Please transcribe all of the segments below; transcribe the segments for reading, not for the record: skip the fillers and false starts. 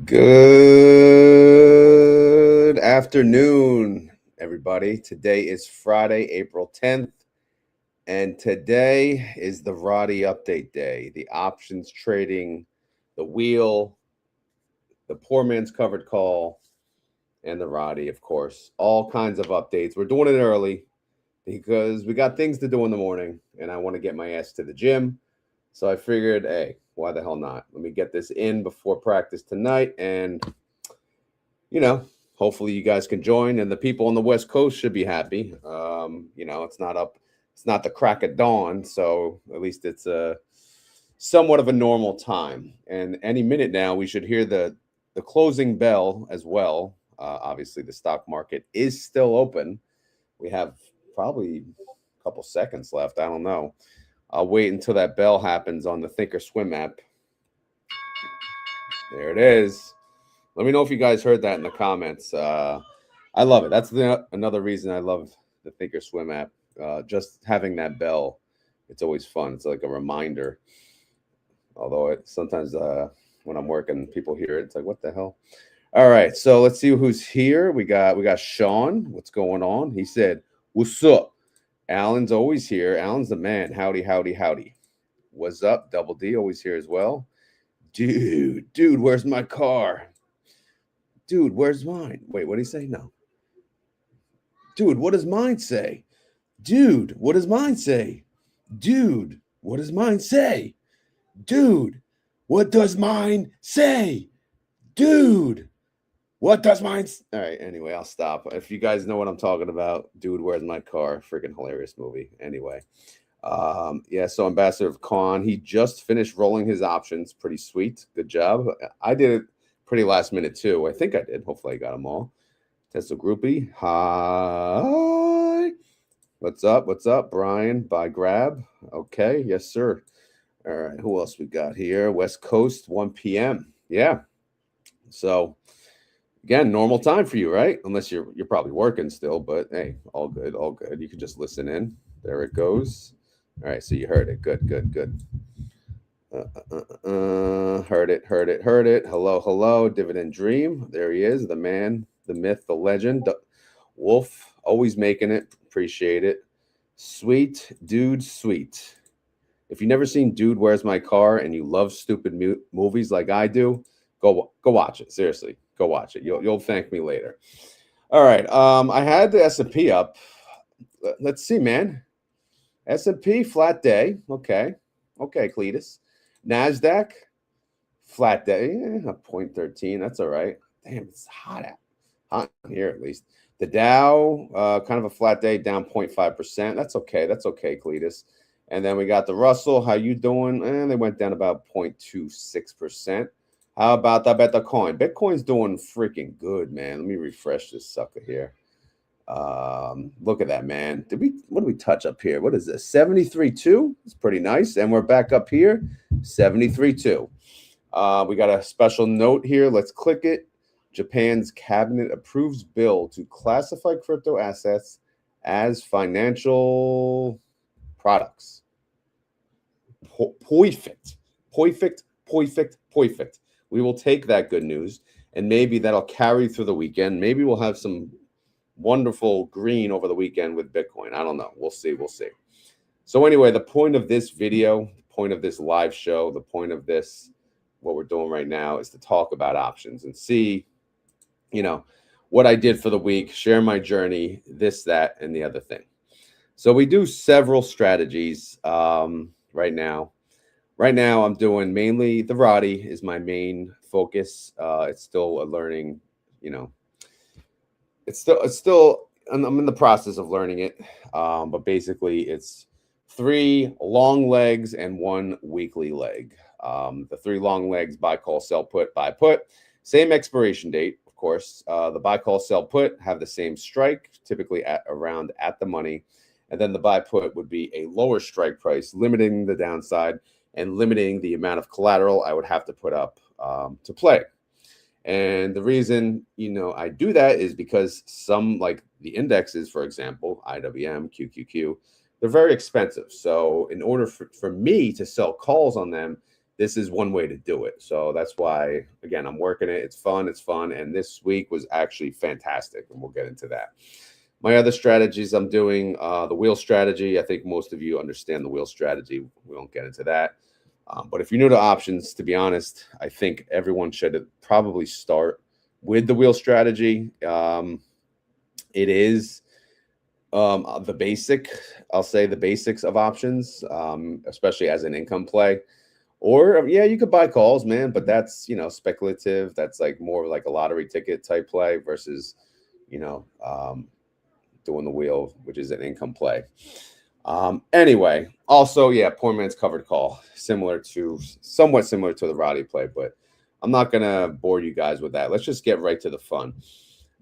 Good afternoon, everybody. Today is Friday, April 10th, and today is the RODY update day. The options trading, the wheel, the poor man's covered call, and the RODY, of course. All kinds of updates. We're doing it early because we got things to do in the morning, and I want to get my ass to the gym. So I figured, hey, why the hell not? Let me get this in before practice tonight, and hopefully you guys can join, and the people on the West Coast should be happy. It's not the crack of dawn, so at least it's somewhat of a normal time. And any minute now, we should hear the closing bell as well. Obviously, the stock market is still open. We have probably a couple seconds left. I don't know. I'll wait until that bell happens on the Thinkorswim app. There it is. Let me know if you guys heard that in the comments. I love it. That's another reason I love the Thinkorswim app. Just having that bell, it's always fun. It's like a reminder. Although sometimes when I'm working, people hear it. It's like, what the hell? All right, so let's see who's here. We got Sean. What's going on? He said, "What's up?" Alan's always here. Alan's the man. Howdy, howdy, howdy. What's up? Double D always here as well. Dude, where's my car? Dude, where's mine? Wait, what did he say? No. Dude, what does mine say? Dude, what does mine say? Dude, what does mine say? Dude, what does mine say? Dude, what does mine say? All right, anyway, I'll stop. If you guys know what I'm talking about, Dude, Where's My Car? Freaking hilarious movie. Anyway, so Ambassador of Khan, he just finished rolling his options. Pretty sweet. Good job. I did it pretty last minute too. I think I did. Hopefully I got them all. Tesla Groupie. Hi. What's up? What's up, Brian? By Grab. Okay. Yes, sir. All right. Who else we got here? West Coast, 1 p.m. Yeah. So again, normal time for you, right? Unless you're probably working still, but hey, all good, all good. You can just listen in. There it goes. All right. So you heard it. Good. Heard it. Hello. Dividend Dream. There he is, the man, the myth, the legend. Wolf, always making it. Appreciate it. Sweet, dude, sweet. If you've never seen Dude, Where's My Car? And you love stupid movies like I do, go watch it. Seriously, go watch it. You'll thank me later. All right. I had the S&P up. Let's see, man. S&P flat day. Okay, Cletus. NASDAQ, flat day, 0.13. That's all right. Damn, it's hot here at least. The Dow, kind of a flat day, down 0.5%. That's okay, Cletus. And then we got the Russell. How you doing? And they went down about 0.26%. How about that Bitcoin? Bitcoin's doing freaking good, man. Let me refresh this sucker here. Look at that, man. What did we touch up here? What is this? 73.2. It's pretty nice. And we're back up here, 73.2. We got a special note here. Let's click it. Japan's cabinet approves bill to classify crypto assets as financial products. Perfect. We will take that good news, and maybe that'll carry through the weekend. Maybe we'll have some wonderful green over the weekend with Bitcoin. I don't know. We'll see. So anyway, the point of this video, the point of this live show, the point of this, what we're doing right now, is to talk about options and see, what I did for the week, share my journey, this, that, and the other thing. So we do several strategies right now. Right now, I'm doing mainly the RODY is my main focus. It's still a learning, It's still. I'm in the process of learning it, but basically it's 3 long legs and 1 weekly leg. The 3 long legs: buy, call, sell, put, buy, put. Same expiration date, of course. The buy, call, sell, put have the same strike, typically around at the money, and then the buy put would be a lower strike price, limiting the downside and limiting the amount of collateral I would have to put up to play. And the reason, I do that is because some, like the indexes, for example, IWM, QQQ, they're very expensive. So in order for me to sell calls on them, this is one way to do it. So that's why, again, I'm working it. It's fun. It's fun. And this week was actually fantastic. And we'll get into that. My other strategies I'm doing, the wheel strategy. I think most of you understand the wheel strategy. We won't get into that. But if you're new to options, to be honest, I think everyone should probably start with the wheel strategy. It is the basic, I'll say the basics of options, especially as an income play. Or yeah, you could buy calls, man, but that's, speculative. That's like more like a lottery ticket type play versus, doing the wheel, which is an income play. Anyway, also, yeah, poor man's covered call, somewhat similar to the RODY play, but I'm not gonna bore you guys with that. Let's just get right to the fun.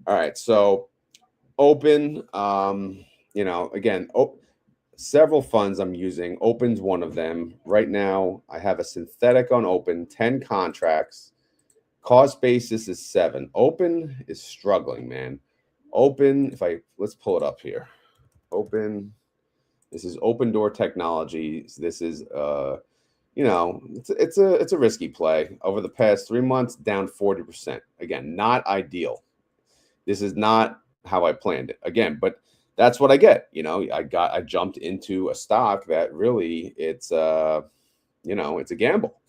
All right, so open, again, several funds I'm using. Open's one of them. Right now, I have a synthetic on open, 10 contracts. Cost basis is 7. Open is struggling, man. Open, let's pull it up here. Open, this is Open Door Technologies. This is it's a risky play. Over the past 3 months, down 40%. Again, not ideal. This is not how I planned it. Again, but that's what I get. I jumped into a stock that really it's a gamble.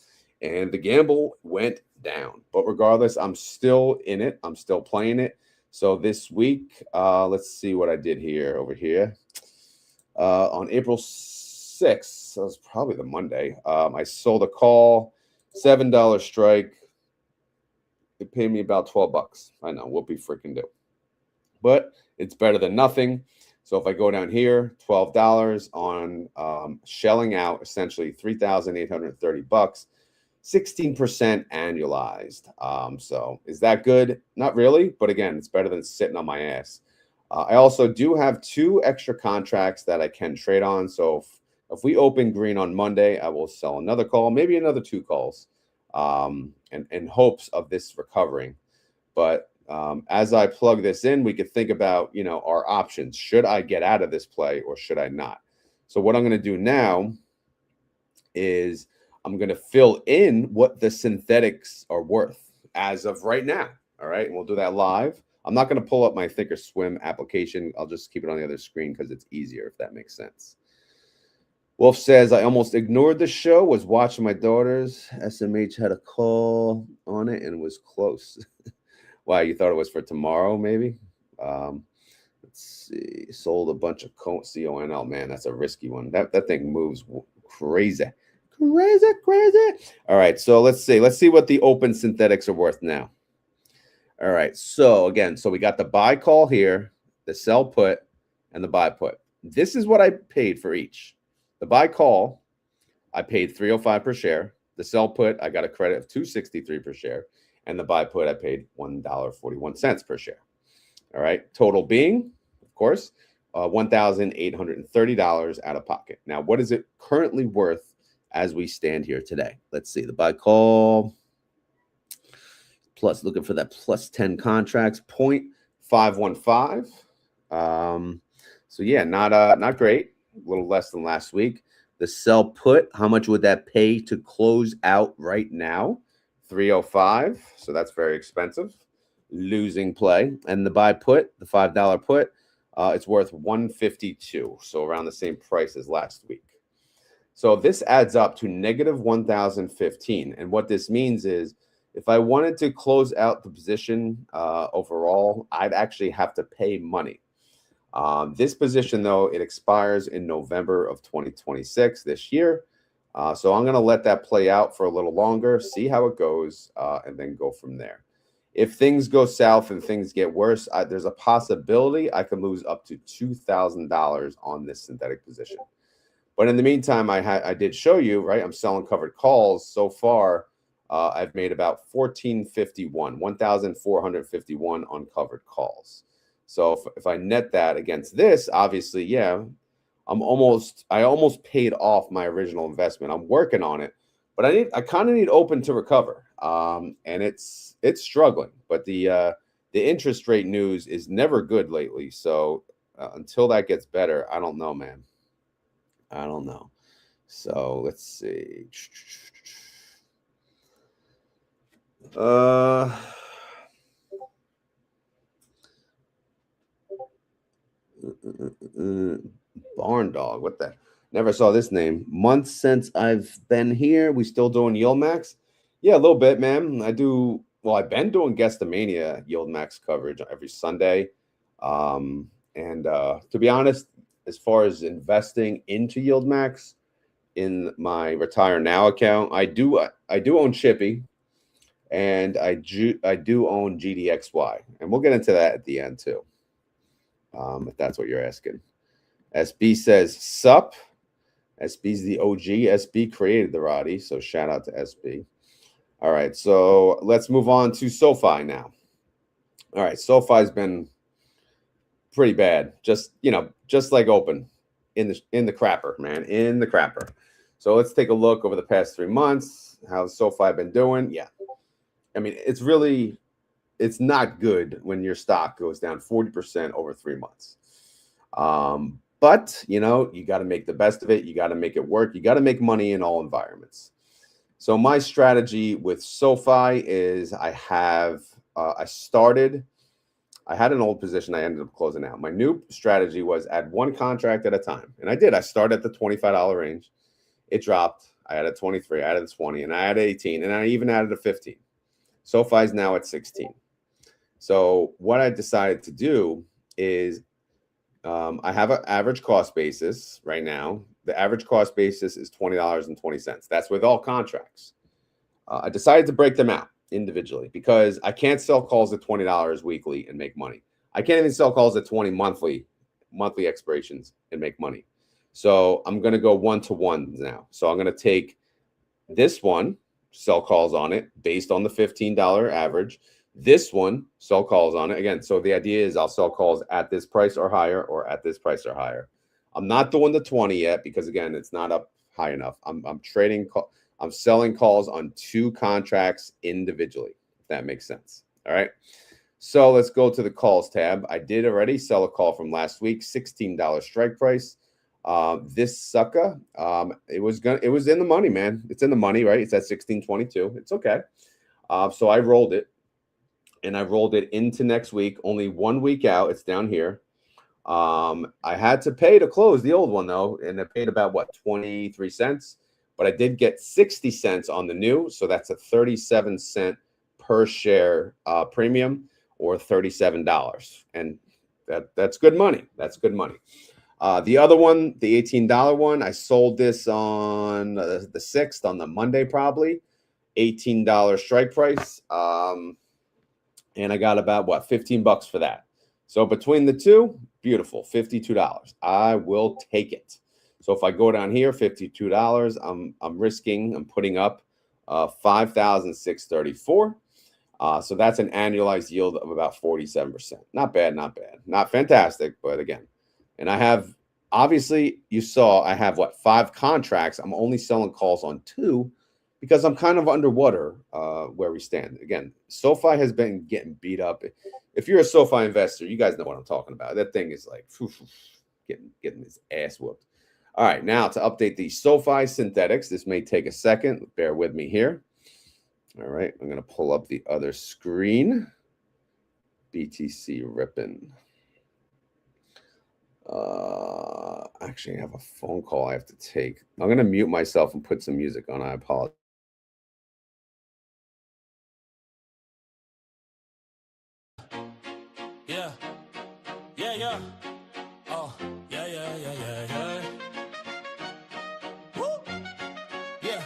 And the gamble went down. But regardless, I'm still in it. I'm still playing it. So this week, let's see what I did over here. On April 6th, that was probably the Monday, I sold a call, $7 strike. It paid me about $12. I know, whoopee freaking do. But it's better than nothing. So if I go down here, $12 on shelling out essentially $3,830, 16% annualized. So is that good? Not really, but again, it's better than sitting on my ass. I also do have 2 extra contracts that I can trade on. So if we open green on Monday, I will sell another call, maybe another 2 calls, in hopes of this recovering. But as I plug this in, we could think about, our options. Should I get out of this play or should I not? So what I'm going to do now is I'm going to fill in what the synthetics are worth as of right now. All right. And we'll do that live. I'm not going to pull up my Thinkorswim application. I'll just keep it on the other screen because it's easier, if that makes sense. Wolf says, I almost ignored the show, was watching my daughters. SMH had a call on it and was close. Wow, you thought it was for tomorrow, maybe? Let's see. Sold a bunch of CONL. Man, that's a risky one. That thing moves crazy. Crazy. All right, so let's see what the open synthetics are worth now. All right, so again, we got the buy call here, the sell put, and the buy put. This is what I paid for each. The buy call, I paid $3.05 per share. The sell put, I got a credit of $2.63 per share. And the buy put, I paid $1.41 per share. All right, total being, of course, $1,830 out of pocket. Now, what is it currently worth as we stand here today? Let's see, the buy call, plus looking for that plus 10 contracts, 0.515. So yeah, not great, a little less than last week. The sell put, how much would that pay to close out right now? $3.05. So that's very expensive. Losing play. And the buy put, the $5 put, it's worth $152. So around the same price as last week. So this adds up to negative 1,015. And what this means is if I wanted to close out the position overall, I'd actually have to pay money. This position, though, it expires in November of 2026 this year. So I'm going to let that play out for a little longer, see how it goes, and then go from there. If things go south and things get worse, there's a possibility I could lose up to $2,000 on this synthetic position. But in the meantime, I did show you, right? I'm selling covered calls. So far, I've made about $1,451 on covered calls. So if I net that against this, obviously, yeah, I almost paid off my original investment. I'm working on it, but I kind of need open to recover. And it's struggling, but the interest rate news is never good lately. So until that gets better, I don't know, man. I don't know. So let's see. Barn Dog. What the? Never saw this name. Months since I've been here. We still doing YieldMax? Yeah, a little bit, man. I do. Well, I've been doing Guestamania YieldMax coverage every Sunday. And to be honest, as far as investing into YieldMax in my Retire Now account, I do own Shippy, and I do own GDXY, and we'll get into that at the end too, if that's what you're asking. SB says sup. SB's the OG. SB created the RODY, so shout out to SB. All right, so let's move on to SOFI now. All right, SOFI's been pretty bad. Just like open in the crapper, man, in the crapper. So let's take a look over the past 3 months. How's SOFI been doing? Yeah, I mean, it's not good when your stock goes down 40% over 3 months. But you got to make the best of it. You got to make it work. You got to make money in all environments. So my strategy with SOFI is I had an old position. I ended up closing out. My new strategy was add one contract at a time. And I did. I started at the $25 range. It dropped. I added 23, I added 20, and I added 18, and I even added a 15. SOFI is now at 16. So what I decided to do is I have an average cost basis right now. The average cost basis is $20.20. That's with all contracts. I decided to break them out individually because I can't sell calls at $20 weekly and make money. I can't even sell calls at 20 monthly expirations and make money. So I'm going to go one-to-one now. So I'm going to take this one, sell calls on it based on the $15 average. This one, sell calls on it. Again, so the idea is I'll sell calls at this price or higher or at this price or higher. I'm not doing the 20 yet because, again, it's not up high enough. I'm selling calls on 2 contracts individually, if that makes sense. All right. So let's go to the calls tab. I did already sell a call from last week, $16 strike price. This sucker, it was in the money, man. It's in the money, right? It's at 16.22. It's okay. So I rolled it, and I rolled it into next week. Only 1 week out. It's down here. I had to pay to close the old one though, and I paid about 23 cents. But I did get 60 cents on the new, so that's a 37-cent per share premium, or $37, and that's good money. That's good money. The other one, the $18 one, I sold this on the 6th, on the Monday probably, $18 strike price, and I got about 15 bucks for that. So between the two, beautiful, $52. I will take it. So if I go down here, $52, I'm putting up 5,634. So that's an annualized yield of about 47%. Not bad, not bad. Not fantastic, but again. And I have, obviously, you saw I have 5 contracts. I'm only selling calls on 2 because I'm kind of underwater where we stand. Again, SOFI has been getting beat up. If you're a SOFI investor, you guys know what I'm talking about. That thing is like getting his ass whooped. All right, now to update the SOFI synthetics. This may take a second. Bear with me here. All right, I'm going to pull up the other screen. BTC ripping. Actually, I have a phone call I have to take. I'm going to mute myself and put some music on. I apologize. Yeah. Oh, yeah. Woo. Yeah.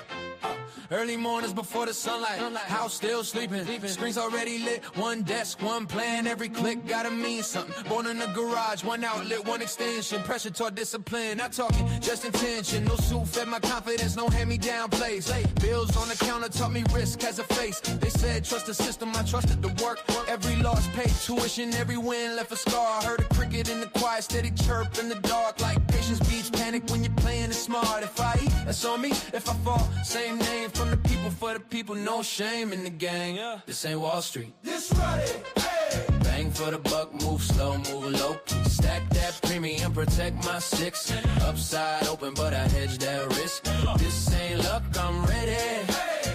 Early mornings before the sunlight, house still sleeping. Screens already lit, one desk, one plan. Every click gotta mean something. Born in the garage, one outlet, one extension. Pressure taught discipline, not talking, just intention. No suit fed my confidence, no hand-me-down plays. Bills on the counter taught me risk has a face. They said trust the system, I trusted the work. Every loss paid tuition, every win left a scar. I heard a cricket in the quiet, steady chirp in the dark. Like patience beats panic when you're playing it smart. If I eat, that's on me. If I fall, same name. From the people for the people, no shame in the gang. This ain't Wall Street. This right, hey. Bang for the buck, move slow, move low. Stack that premium, protect my 6. Upside open, but I hedge that risk. This ain't luck, I'm ready.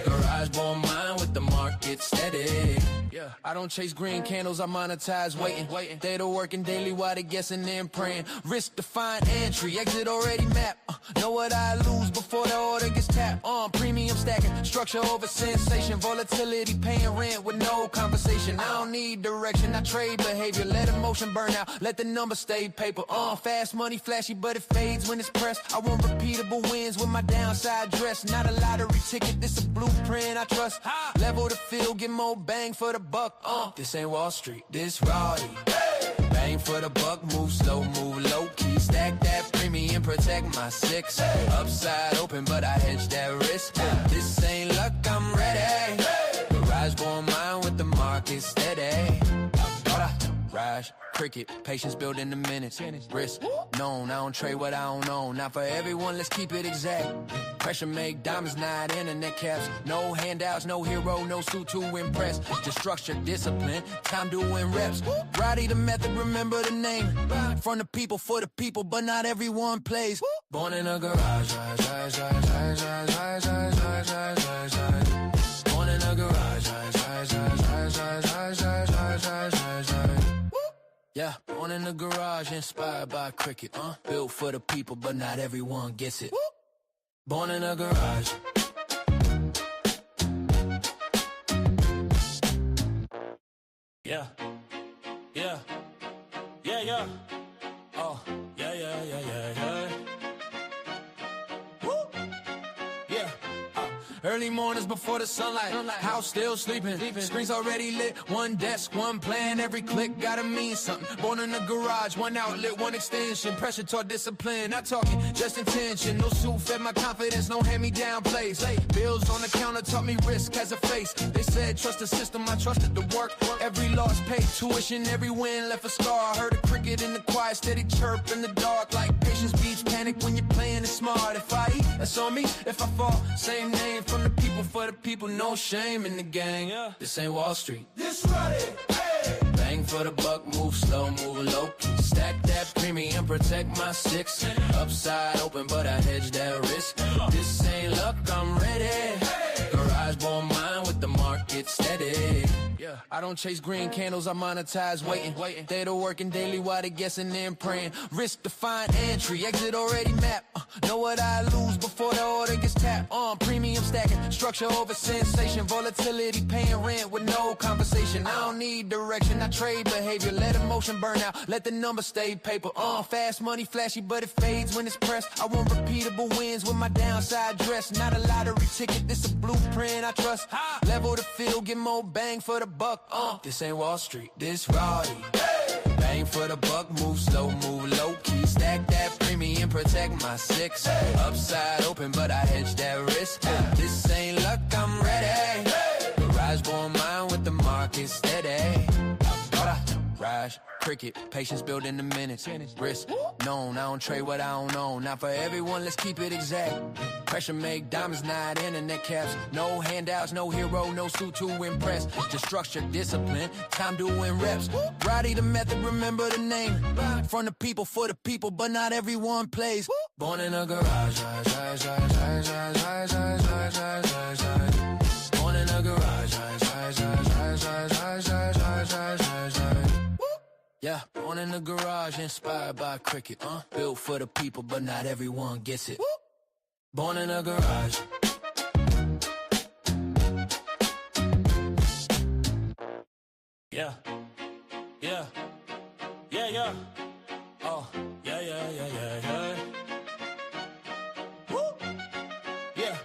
Garage born mine with the mark. market steady. Yeah, I don't chase green candles, I monetize waiting. They the working daily while they guessing and praying. Risk defined entry, exit already mapped. Know what I lose before the order gets tapped. Premium stacking, structure over sensation. Volatility, paying rent with no conversation. I don't need direction, I trade behavior. Let emotion burn out, let the numbers stay paper. Fast money, flashy, but it fades when it's pressed. I want repeatable wins with my downside dress. Not a lottery ticket, this a blueprint I trust. Level the field, get more bang for the buck. This ain't Wall Street, this RODY. Bang for the buck, move slow, move low key. Stack that premium, protect my six. Upside open, but I hedge that risk. This ain't luck, I'm ready. Garage born mine with the market steady. Raj, cricket, patience built in the minutes. Risk known, I don't trade what I don't own. Not for everyone, let's keep it exact. Pressure make diamonds, not internet caps. No handouts, no hero, no suit to impress. Just structure, discipline, time doing reps. RODY the method, remember the name. From the people, for the people, but not everyone plays. Born in a garage. Born in a garage. Yeah, born in the garage, inspired by cricket. Built for the people, but not everyone gets it. Born in a garage. Yeah. Oh, yeah. Woo! Yeah. Early mornings before the sunlight, house still sleeping. Screens already lit, one desk, one plan. Every click gotta mean something. Born in the garage, one outlet, one extension. Pressure taught discipline, not talking, just intention. No suit fed my confidence, no hand-me-down plays. Bills on the counter taught me risk has a face. They said trust the system, I trusted the work. Every loss paid tuition, every win left a scar. I heard a cricket in the quiet, steady chirp in the dark. Like patience beats panic when you're playing it smart. If I eat, that's on me. If I fall, same name. From the people, for the people, no shame in the gang. This ain't Wall Street, this RODY. Hey. Bang for the buck, move slow, move low. Stack that premium, protect my six. Upside open, but I hedge that risk. This ain't luck, I'm ready. Garage born mine with the market steady. Yeah, I don't chase green candles, I monetize waiting. They the working daily while they guessing and praying. Risk defined entry, exit already mapped. Know what I lose before the order gets tapped. Premium stacking, structure over sensation. Volatility, paying rent with no conversation. I don't need direction, I trade behavior. Let emotion burn out, let the numbers stay paper. Fast money, flashy, but it fades when it's pressed. I want repeatable wins with my downside dress. Not a lottery ticket, this a blueprint I trust. Level the field, get more bang for the buck. This ain't Wall Street, this RODY. Bang for the buck, move slow, move low key. Stack that premium, protect my six. Upside open, but I hedge that risk. This ain't luck, I'm ready. Garage born mine with the market steady. Raj, cricket, patience built in the minutes. Risk known, I don't trade what I don't own. Not for everyone, let's keep it exact. Pressure make diamonds, not internet caps. No handouts, no hero, no suit to impress. Just structure, discipline, time doing reps. RODY the method, remember the name. From the people, for the people, but not everyone plays. Born in a garage. Born in a garage. Yeah, born in the garage, inspired by cricket. Built for the people, but not everyone gets it. Born in a garage. Yeah. Oh, yeah. Woo! Yeah.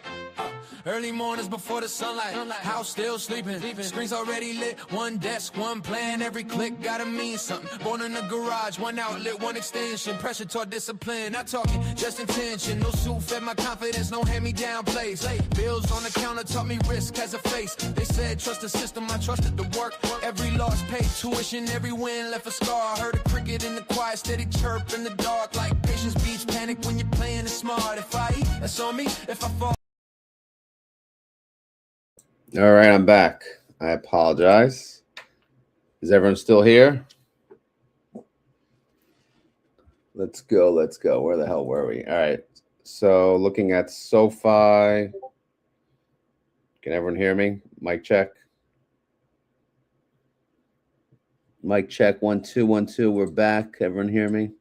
Early mornings before the sunlight, house still sleeping. Screens already lit, one desk, one plan. Every click gotta mean something. Born in the garage, one outlet, one extension. Pressure taught discipline, not talking, just intention. No suit fed my confidence, no hand-me-down plays. Bills on the counter taught me risk has a face. They said trust the system, I trusted the work. Every loss paid tuition, every win left a scar. I heard a cricket in the quiet, steady chirp in the dark. Like patience beats panic when you're playing it smart. If I eat, that's on me. If I fall. All right, I'm back. I apologize. Is everyone still here? Let's go. Where the hell were we? All right. So looking at SOFI. Can everyone hear me? Mic check. Mic check 1 2 1 2. We're back. Everyone hear me?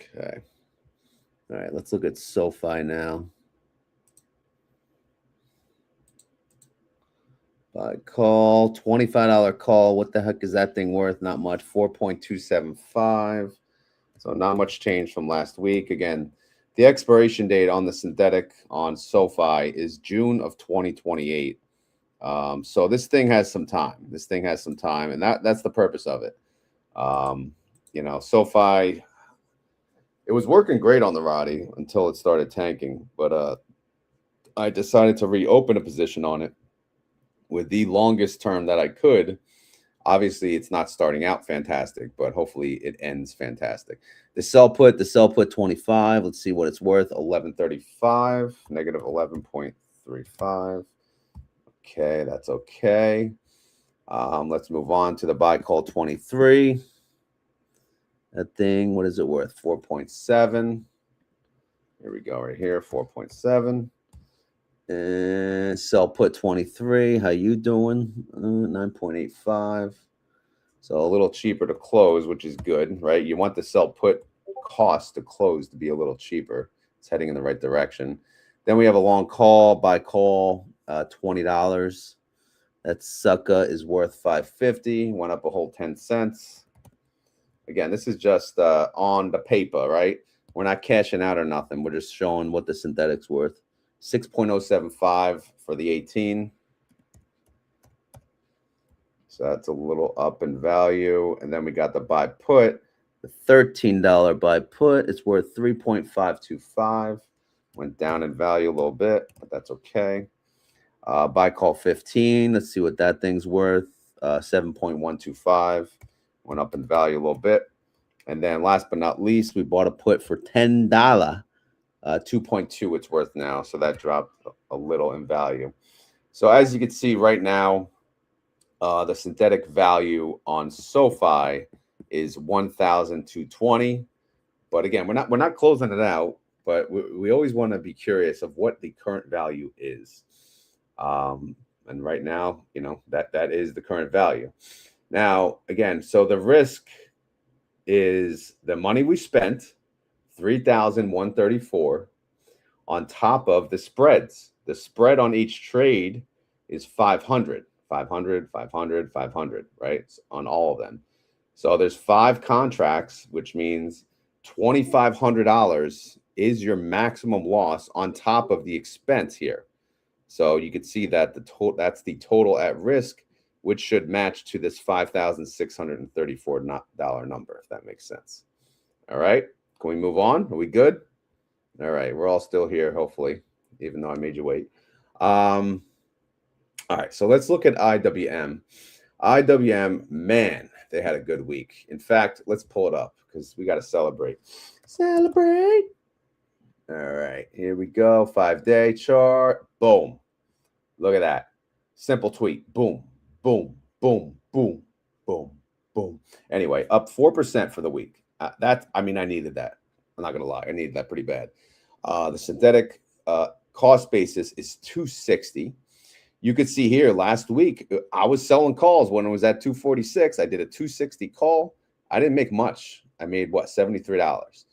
Okay. All right, let's look at SoFi now. Buy call, $25 call. What the heck is that thing worth? Not much. 4.275. So not much change from last week. Again, the expiration date on the synthetic on SoFi is June of 2028. So this thing has some time. This thing has some time, and that's the purpose of it. You know, SoFi, it was working great on the RODY until it started tanking. But I decided to reopen a position on it with the longest term that I could. Obviously, it's not starting out fantastic, but hopefully it ends fantastic. The sell put 25. Let's see what it's worth. 1135, negative 11.35. Okay, that's okay. Let's move on to the buy call 23. That thing, what is it worth? 4.7. Here we go, right here, 4.7. And sell put 23. How you doing? 9.85. So a little cheaper to close, which is good, right? You want the sell put cost to close to be a little cheaper. It's heading in the right direction. Then we have a long call, buy call, $20. That sucker is worth $5.50. Went up a whole 10 cents. Again, this is just on the paper, right? We're not cashing out or nothing. We're just showing what the synthetic's worth. 6.075 for the 18. So that's a little up in value. And then we got the buy put, the $13 buy put. It's worth 3.525. Went down in value a little bit, but that's okay. Buy call 15. Let's see what that thing's worth. 7.125. Went up in value a little bit. And then last but not least, we bought a put for $10. 2.2 it's worth now. So that dropped a little in value. So as you can see right now, the synthetic value on SoFi is 1,220. But again, we're not closing it out, but we always want to be curious of what the current value is. And right now, you know, that is the current value. Now, again, so the risk is the money we spent, 3,134, on top of the spreads. The spread on each trade is 500, 500, 500, 500, right? On all of them. So there's 5 contracts, which means $2,500 is your maximum loss on top of the expense here. So you can see that that's the total at risk, which should match to this $5,634 number, if that makes sense. All right, can we move on? Are we good? All right, we're all still here, hopefully, even though I made you wait. All right, so let's look at IWM. IWM, man, they had a good week. In fact, let's pull it up because we got to celebrate. Celebrate. All right, here we go. 5-day chart. Boom. Look at that. Simple tweet. Boom, boom, boom, boom, boom, boom. Anyway, up 4% for the week. I needed that. I'm not going to lie. I needed that pretty bad. The synthetic cost basis is 260. You could see here last week, I was selling calls when it was at 246. I did a 260 call. I didn't make much. I made what, $73.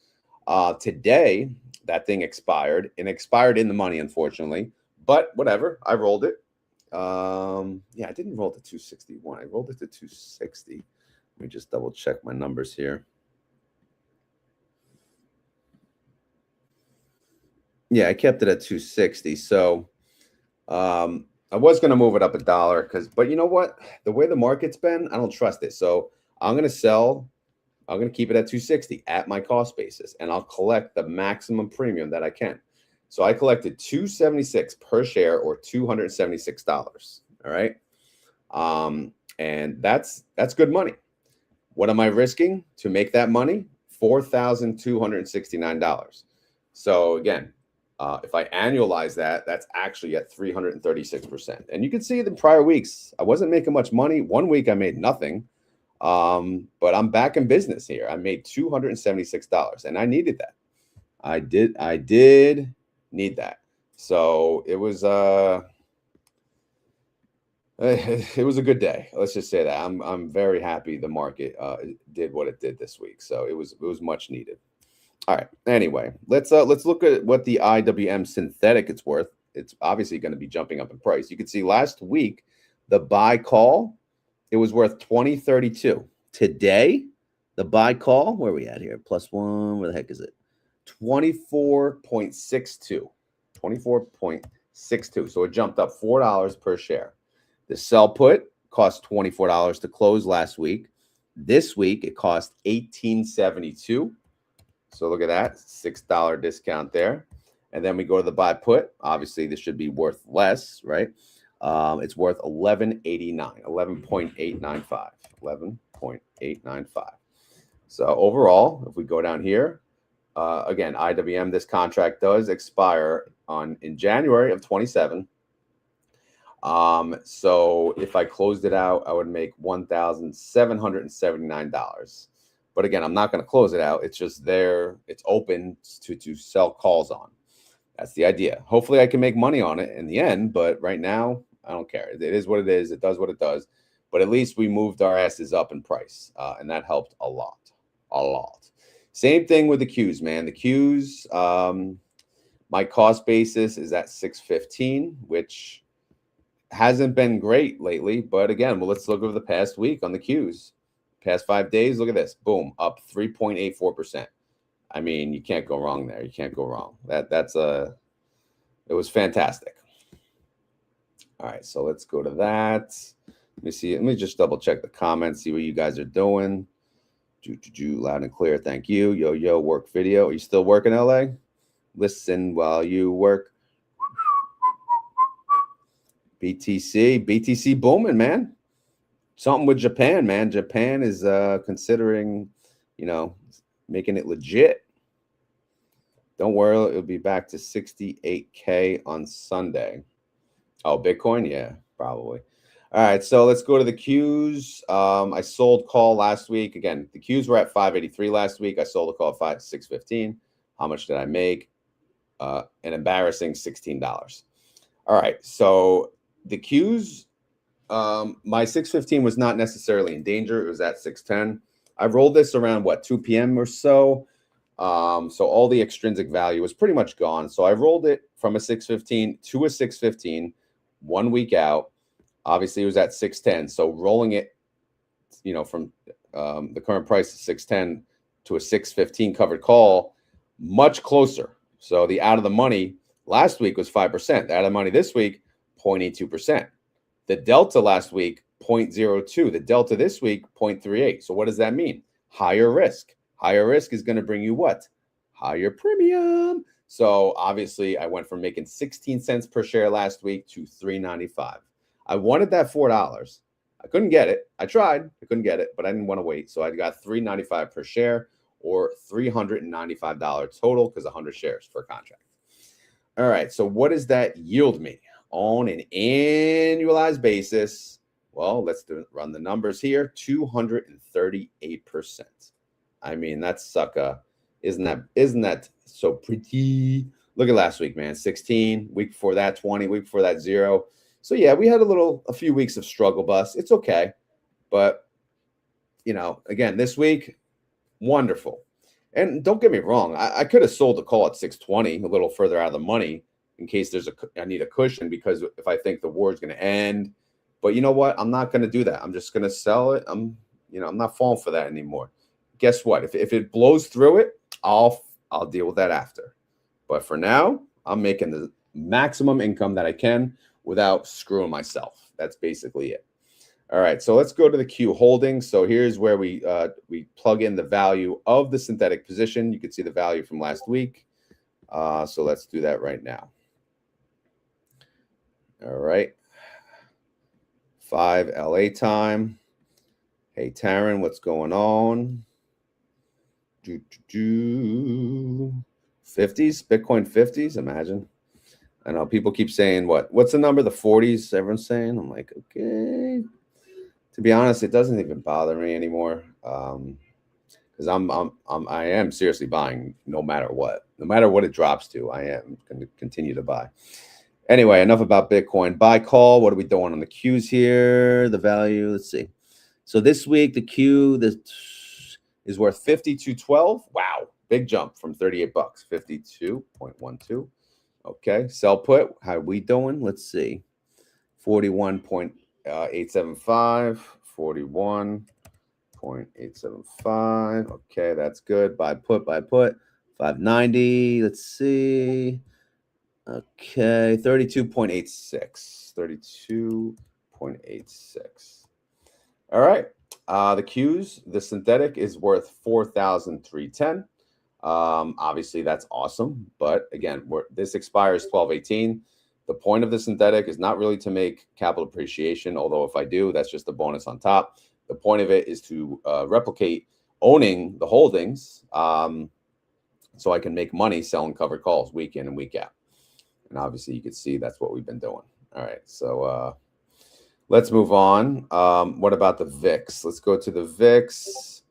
Today, that thing expired, and expired in the money, unfortunately. But whatever, I rolled it. Yeah, I didn't roll to 261. I rolled it to 260. Let me just double check my numbers here. Yeah, I kept it at 260. So I was going to move it up $1 but you know what? The way the market's been, I don't trust it. So I'm going to sell. I'm going to keep it at 260 at my cost basis, and I'll collect the maximum premium that I can. So I collected $276 per share, or $276. All right. And that's good money. What am I risking to make that money? $4,269. So again, if I annualize that, that's actually at 336%. And you can see the prior weeks, I wasn't making much money. One week I made nothing. But I'm back in business here. I made $276, and I needed that. I did need that. So it was It was a good day. Let's just say that. I'm very happy the market did what it did this week. So it was much needed. All right. Anyway, let's look at what the IWM synthetic it's worth. It's obviously going to be jumping up in price. You can see last week the buy call, it was worth 20.32. Today, the buy call, where are we at here? +1, where the heck is it? 24.62. 24.62. So it jumped up $4 per share. The sell put cost $24 to close last week. This week it cost $18.72. So look at that, $6 discount there. And then we go to the buy put. Obviously, this should be worth less, right? It's worth $11.89, 11.895, 11.895. So overall, if we go down here, again, IWM, this contract does expire in January of 27. So if I closed it out, I would make $1,779. But again, I'm not going to close it out. It's just there. It's open to sell calls on. That's the idea. Hopefully I can make money on it in the end, but right now I don't care. It is what it is. It does what it does. But at least we moved our asses up in price, and that helped a lot. Same thing with the Qs, man. The Qs, my cost basis is at 615, which hasn't been great lately. But again, well, let's look over the past week on the Qs. Past 5 days, look at this. Boom, up 3.84%. I mean, you can't go wrong there. You can't go wrong. It was fantastic. All right, so let's go to that. Let me see. Let me just double check the comments, see what you guys are doing. Loud and clear. Thank you. Yo, work video. Are you still working, LA? Listen while you work. BTC booming, man. Something with Japan, man. Japan is considering, making it legit. Don't worry, it'll be back to 68K on Sunday. Oh, Bitcoin? Yeah, probably. All right, so let's go to the Qs. I sold call last week. Again, the Qs were at 583 last week. I sold a call at 615. How much did I make? An embarrassing $16. All right, so the Qs, my 615 was not necessarily in danger. It was at 610. I rolled this around, 2 p.m. or so. So all the extrinsic value was pretty much gone. So I rolled it from a 615 to a 615 1 week out. Obviously, it was at 610. So rolling it, from the current price of 610 to a 615 covered call, much closer. So the out of the money last week was 5%. The out of the money this week, 0.82%. The delta last week, 0.02. The delta this week, 0.38. So what does that mean? Higher risk. Higher risk is going to bring you what? Higher premium. So obviously, I went from making 16 cents per share last week to $3.95. I wanted that $4. I couldn't get it. I tried. I couldn't get it, but I didn't want to wait. So I got $3.95 per share, or $395 total, because 100 shares per contract. All right. So what does that yield me on an annualized basis? Well, let's run the numbers here. 238%. I mean, that's sucker. Isn't that so pretty? Look at last week, man. 16. Week before that, 20. Week before that, 0. So yeah, we had a few weeks of struggle bus. It's okay. But, again, this week, wonderful. And don't get me wrong. I could have sold the call at 620, a little further out of the money, in case I need a cushion, because if I think the war is going to end. But you know what? I'm not going to do that. I'm just going to sell it. I'm not falling for that anymore. Guess what? If it blows through it, I'll deal with that after. But for now, I'm making the maximum income that I can without screwing myself. That's basically it. All right, so let's go to the Q holdings. So here's where we plug in the value of the synthetic position. You can see the value from last week. So let's do that right now. All right. 5 LA time. Hey, Taryn, what's going on? 50s, Bitcoin 50s, imagine. I know people keep saying what's the number? The 40s, everyone's saying. I'm like, okay. To be honest, it doesn't even bother me anymore. Because I am seriously buying no matter what. No matter what it drops to, I am going to continue to buy. Anyway, enough about Bitcoin. Buy call. What are we doing on the Qs here? The value. Let's see. So this week the Q is worth 52.12. Wow, big jump from 38 bucks. 52.12. Okay, sell put. How are we doing? Let's see. 41.875. 41.875. Okay, that's good. Buy put. 590. Let's see. Okay, 32.86. 32.86. All right. The Qs, the synthetic is worth 4,310. Obviously, that's awesome. But again, this expires 12/18. The point of the synthetic is not really to make capital appreciation, although if I do, that's just a bonus on top. The point of it is to replicate owning the holdings so I can make money selling covered calls week in and week out. And obviously, you can see that's what we've been doing. All right. So let's move on. What about the VIX? Let's go to the VIX.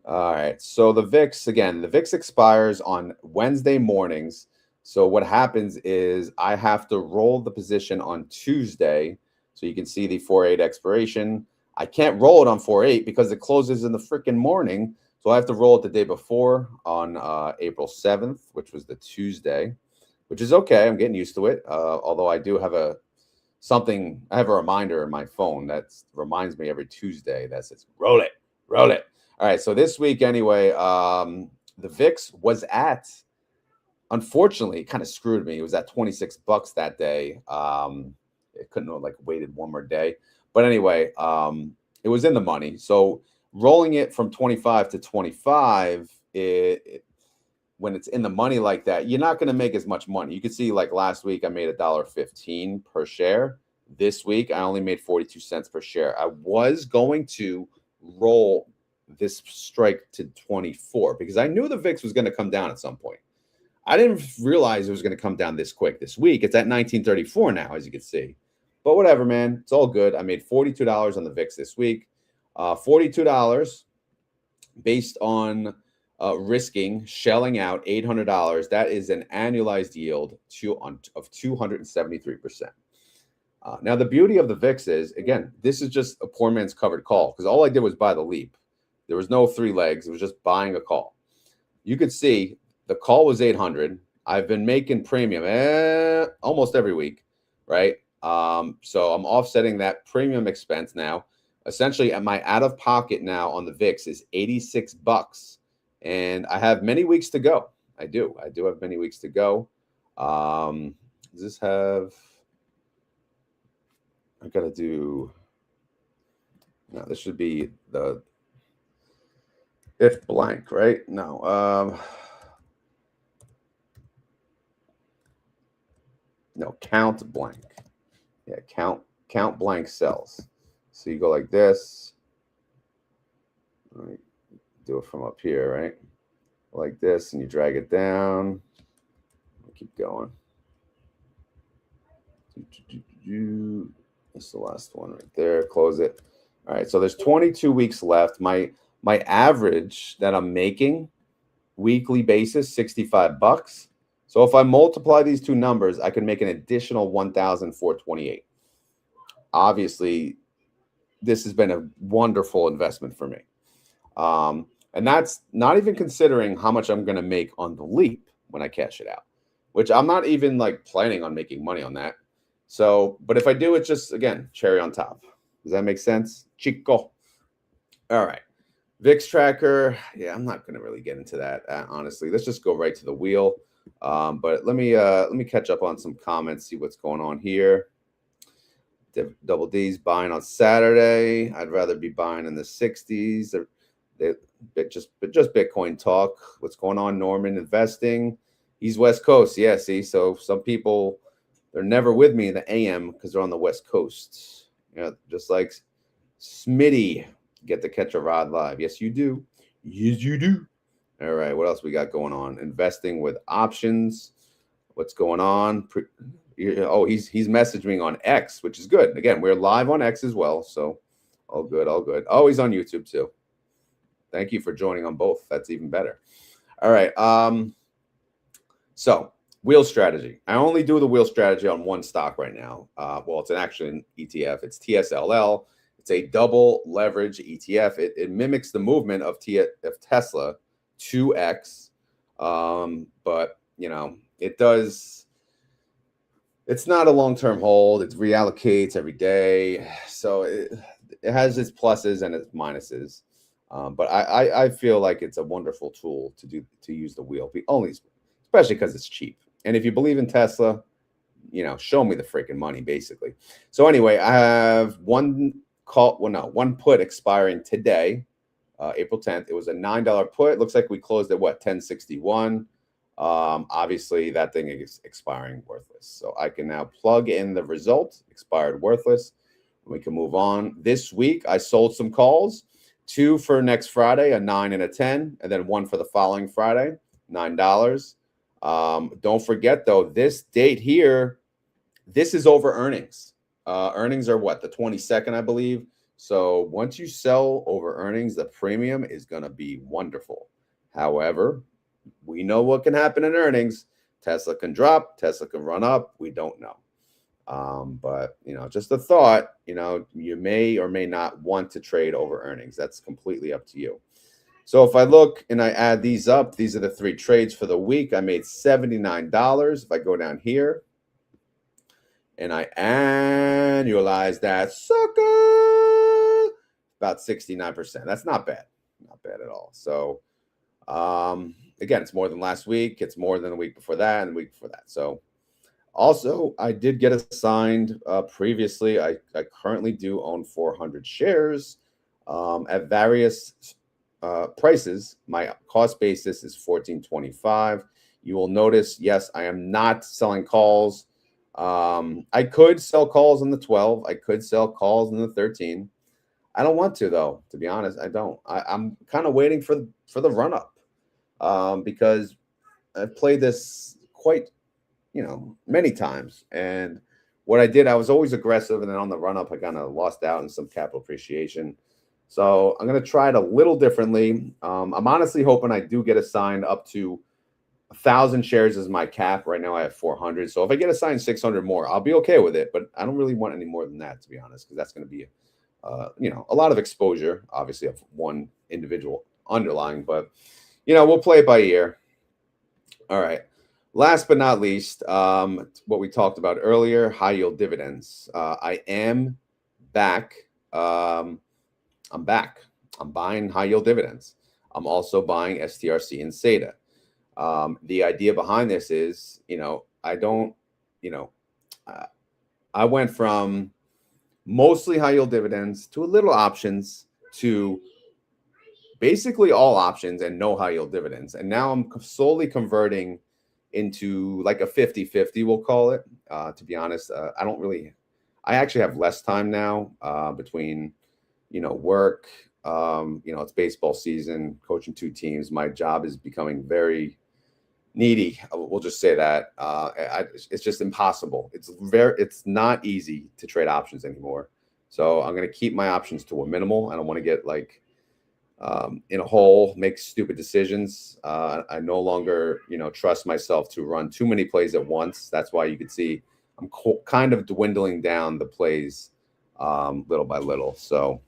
All right. So the VIX, again, the VIX expires on Wednesday mornings. So what happens is I have to roll the position on Tuesday. So you can see the 4/8 expiration. I can't roll it on 4/8 because it closes in the freaking morning. So I have to roll it the day before on April 7th, which was the Tuesday, which is okay. I'm getting used to it. Although I do have I have a reminder in my phone that reminds me every Tuesday that says, roll it. All right. So this week, anyway, the VIX was at, unfortunately, it kind of screwed me. It was at 26 bucks that day. It couldn't have waited one more day. But anyway, it was in the money. So rolling it from 25 to 25, when it's in the money like that, you're not going to make as much money. You can see last week I made $1.15 per share. This week I only made 42 cents per share. I was going to roll this strike to 24 because I knew the VIX was going to come down at some point. I didn't realize it was going to come down this quick this week. It's at 1934 now, as you can see. But whatever, man. It's all good. I made $42 on the VIX this week. $42 based on risking shelling out $800. That is an annualized yield of 273%. Now, the beauty of the VIX is, again, this is just a poor man's covered call because all I did was buy the leap. There was no three legs. It was just buying a call. You could see the call was 800. I've been making premium almost every week, right? So I'm offsetting that premium expense now. Essentially, at my out-of-pocket now on the VIX is 86 bucks. And I have many weeks to go. I do have many weeks to go. Does this have... I got to do... No, this should be the... if blank, right? No. No, count blank. Yeah, count blank cells. So you go like this. Let me do it from up here, right? Like this, and you drag it down. Keep going. That's the last one right there. Close it. All right, so there's 22 weeks left. My average that I'm making weekly basis, 65 bucks. So if I multiply these two numbers, I can make an additional 1,428. Obviously, this has been a wonderful investment for me. And that's not even considering how much I'm going to make on the leap when I cash it out, which I'm not even planning on making money on that. So, but if I do, it's just, again, cherry on top. Does that make sense? Chico. All right. VIX tracker. Yeah, I'm not going to really get into that, honestly. Let's just go right to the wheel. But let me catch up on some comments, see what's going on here. Double D's buying on Saturday. I'd rather be buying in the 60s. Just Bitcoin talk. What's going on, Norman? Investing. He's West Coast. Yeah, see, so some people, they're never with me in the AM because they're on the West Coast. Just like Smitty, get to catch a rod live. Yes, you do. Yes, you do. All right, what else we got going on? Investing with options. What's going on? Oh, he's messaging me on X, which is good. Again, we're live on X as well, so all good, all good. Oh, he's on YouTube too. Thank you for joining on both. That's even better. All right. So Wheel strategy. I only do the wheel strategy on one stock right now. Well, it's actually an ETF. It's TSLL. It's a double leverage ETF. It mimics the movement of Tesla 2x, but it does. It's not a long-term hold. It reallocates every day, so it has its pluses and its minuses. But I feel like it's a wonderful tool to use the wheel, especially because it's cheap. And if you believe in Tesla, show me the freaking money, basically. So anyway, I have one put expiring today, April 10th. It was a $9 put. It looks like we closed at what, 1061. Obviously that thing is expiring worthless. So I can now plug in the result, expired worthless. We can move on. This week I sold some calls, 2 for next Friday, a 9 and a 10, and then 1 for the following Friday, $9. Don't forget though, this date here, this is over earnings. Earnings are what, the 22nd, I believe. So once you sell over earnings, the premium is going to be wonderful. However, we know what can happen in earnings. Tesla can drop, Tesla can run up. We don't know. But just a thought, you may or may not want to trade over earnings. That's completely up to you. So if I look and I add these up, these are the 3 trades for the week. I made $79. If I go down here and I annualize that sucker, about 69%. That's not bad. Not bad at all. So again, it's more than last week. It's more than the week before that and the week before that. So also, I did get assigned previously. I currently do own 400 shares at various prices. My cost basis is $14.25. You will notice, yes, I am not selling calls. I could sell calls on the 12. I could sell calls on the 13. I don't want to, though, to be honest. I don't. I'm kind of waiting for the run up because I've played this quite many times. And what I did, I was always aggressive. And then on the run up, I kind of lost out in some capital appreciation. So I'm going to try it a little differently. I'm honestly hoping I do get assigned up to 1,000 shares as my cap. Right now I have 400. So if I get assigned 600 more, I'll be okay with it. But I don't really want any more than that, to be honest, because that's going to be, a lot of exposure, obviously, of one individual underlying. But, we'll play it by ear. All right. Last but not least, what we talked about earlier, high yield dividends. I am back. I'm back. I'm buying high yield dividends. I'm also buying STRC and SETA. The idea behind this is, I went from mostly high yield dividends to a little options to basically all options and no high yield dividends. And now I'm slowly converting into like a 50-50, we'll call it. To be honest, I actually have less time now between, work, it's baseball season, coaching 2 teams. My job is becoming very needy. We'll just say that. It's just impossible. It's not easy to trade options anymore. So I'm going to keep my options to a minimal. I don't want to get in a hole, make stupid decisions. I no longer, trust myself to run too many plays at once. That's why you could see I'm kind of dwindling down the plays little by little. So,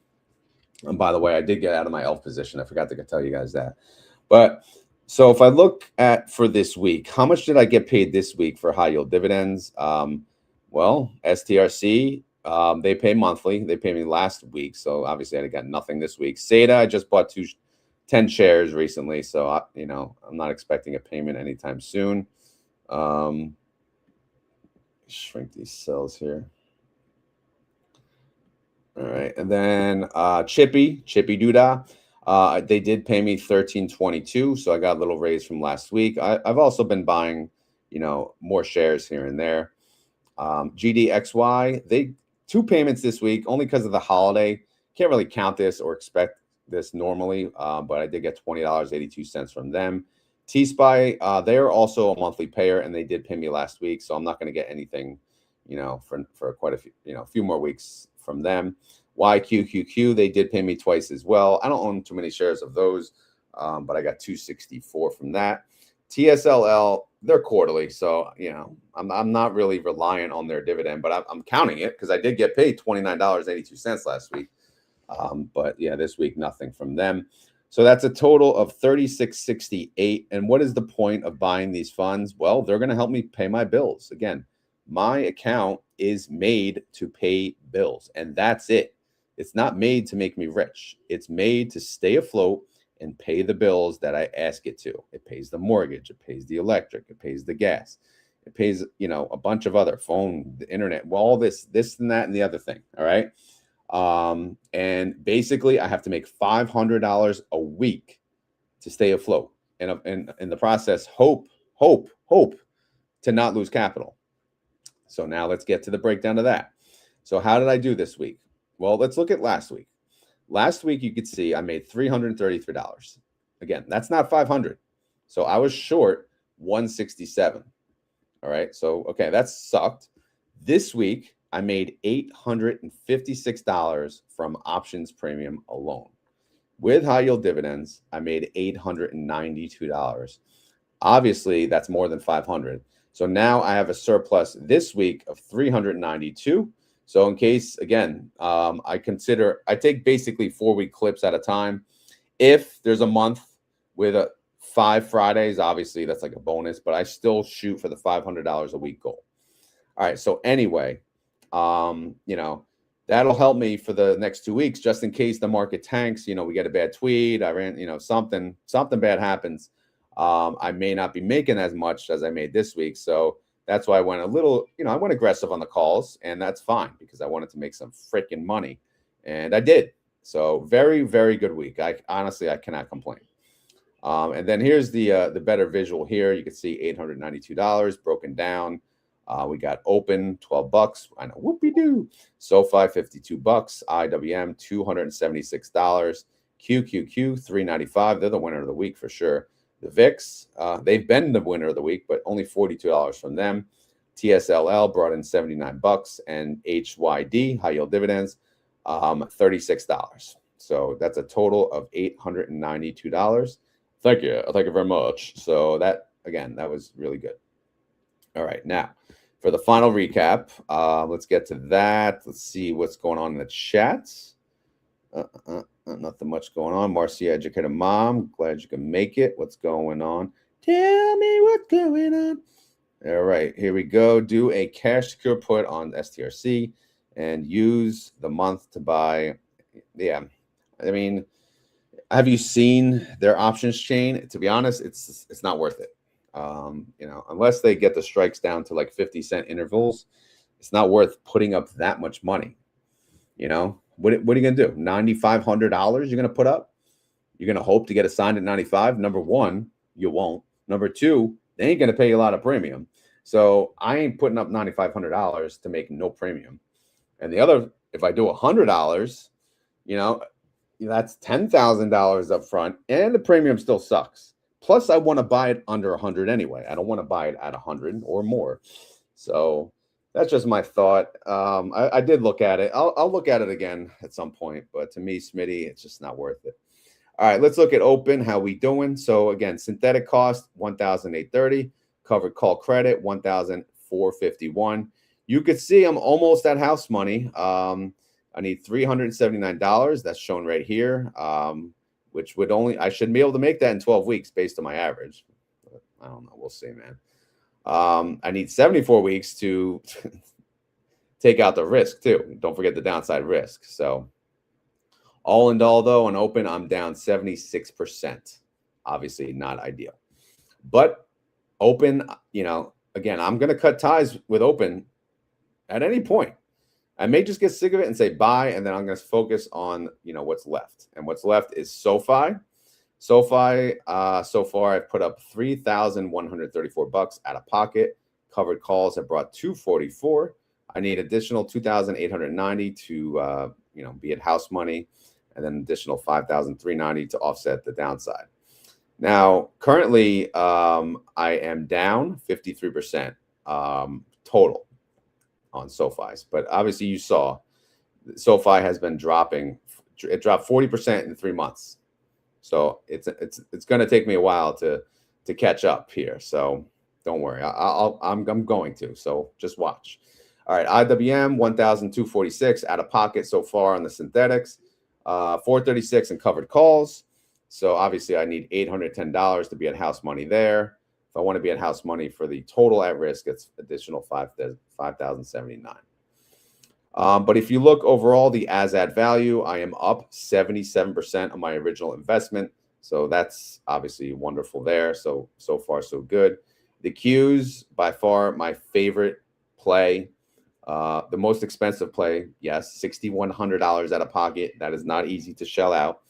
and by the way, I did get out of my elf position. I forgot to tell you guys that. But so if I look at for this week, how much did I get paid this week for high yield dividends? Well, STRC, they pay monthly. They pay me last week. So obviously I got nothing this week. SETA, I just bought 10 shares recently. So, I'm not expecting a payment anytime soon. Shrink these cells here. All right. And then Chippy Doodah, they did pay me $13.22. So I got a little raise from last week. I've also been buying, more shares here and there. GDXY, they 2 payments this week, only because of the holiday. Can't really count this or expect this normally, but I did get $20.82 from them. T-Spy, they're also a monthly payer, and they did pay me last week, so I'm not going to get anything, for quite a few, a few more weeks from them. YQQQ, they did pay me twice as well. I don't own too many shares of those, but I got $2.64 from that. TSLL, they're quarterly, so you know I'm not really reliant on their dividend, but I'm counting it because I did get paid $29.82 last week. But yeah, this week nothing from them. So that's a total of $36.68. And what is the point of buying these funds? Well, they're going to help me pay my bills. Again, my account is made to pay bills, and that's it. It's not made to make me rich. It's made to stay afloat and pay the bills that I ask it to. It pays the mortgage, it pays the electric, it pays the gas, it pays, you know, a bunch of other phone, the internet, well, all this and that and the other thing. All right. And basically I have to make $500 a week to stay afloat, and in the process, hope to not lose capital. So now let's get to the breakdown of that. So how did I do this week? Well, let's look at last week. Last week, you could see I made $333. Again, that's not 500. So I was short 167. All right. So, okay, that sucked. This week, I made $856 from options premium alone. With high yield dividends, I made $892. Obviously, that's more than 500. So now I have a surplus this week of 392. So in case, again, I take basically 4-week clips at a time. If there's a month with 5 Fridays, obviously that's like a bonus, but I still shoot for the $500 a week goal. All right. So anyway, you know, that'll help me for the next 2 weeks, just in case the market tanks, you know, we get a bad tweet, I ran, you know, something bad happens. I may not be making as much as I made this week. So that's why I went a little, you know, I went aggressive on the calls, and that's fine because I wanted to make some freaking money, and I did. So very, very good week. I honestly cannot complain. And then here's the better visual here. You can see $892 broken down. We got open $12. I know, whoopie-doo. SOFI $52. IWM $276. QQQ $395. They're the winner of the week for sure. The VIX, they've been the winner of the week, but only $42 from them. TSLL brought in $79, and HYD, high yield dividends, $36. So that's a total of $892. Thank you very much. So that, again, that was really good. All right, now for the final recap, let's get to that. Let's see what's going on in the chats. Nothing much going on. Marcia, educated mom, glad you can make it. What's going on? Tell me what's going on. All right, here we go. Do a cash secure put on STRC and use the month to buy. Yeah, I mean, have you seen their options chain? To be honest, it's not worth it. You know, unless they get the strikes down to like 50-cent intervals, it's not worth putting up that much money. You know, what are you going to do? $9,500 you're going to put up? You're going to hope to get assigned at 95? Number one, you won't. Number two, they ain't going to pay you a lot of premium. So I ain't putting up $9,500 to make no premium. And the other, if I do $100, you know, that's $10,000 up front, and the premium still sucks. Plus, I want to buy it under 100 anyway. I don't want to buy it at 100 or more. So that's just my thought. I did look at it. I'll look at it again at some point. But to me, Smitty, it's just not worth it. All right, let's look at open. How we doing? So again, synthetic cost, $1,830. Covered call credit, $1,451. You could see I'm almost at house money. I need $379. That's shown right here, which would I should be able to make that in 12 weeks based on my average. But I don't know. We'll see, man. I need 74 weeks to take out the risk too. Don't forget the downside risk. So all in all, though, on open, I'm down 76%. Obviously not ideal. But open, you know, again, I'm going to cut ties with open at any point. I may just get sick of it and say bye, and then I'm going to focus on, you know, what's left. And what's left is SOFI. SOFI, so far I've put up $3,134 out of pocket. Covered calls have brought $244. I need additional $2,890 to, you know, be at house money, and then additional $5,390 to offset the downside. Now, currently, I am down 53% total on SOFIs, but obviously you saw SOFI has been dropping. It dropped 40% in 3 months. So it's going to take me a while to catch up here. So Don't worry. I'm going to. So just watch. All right. IWM 1,246 out of pocket so far on the synthetics. 436 in covered calls. So obviously I need $810 to be at house money there. If I want to be at house money for the total at risk, it's additional 5,079. But if you look overall, the as at value, I am up 77% on my original investment. So that's obviously wonderful there. So far, so good. The Qs, by far, my favorite play. The most expensive play, yes, $6,100 out of pocket. That is not easy to shell out.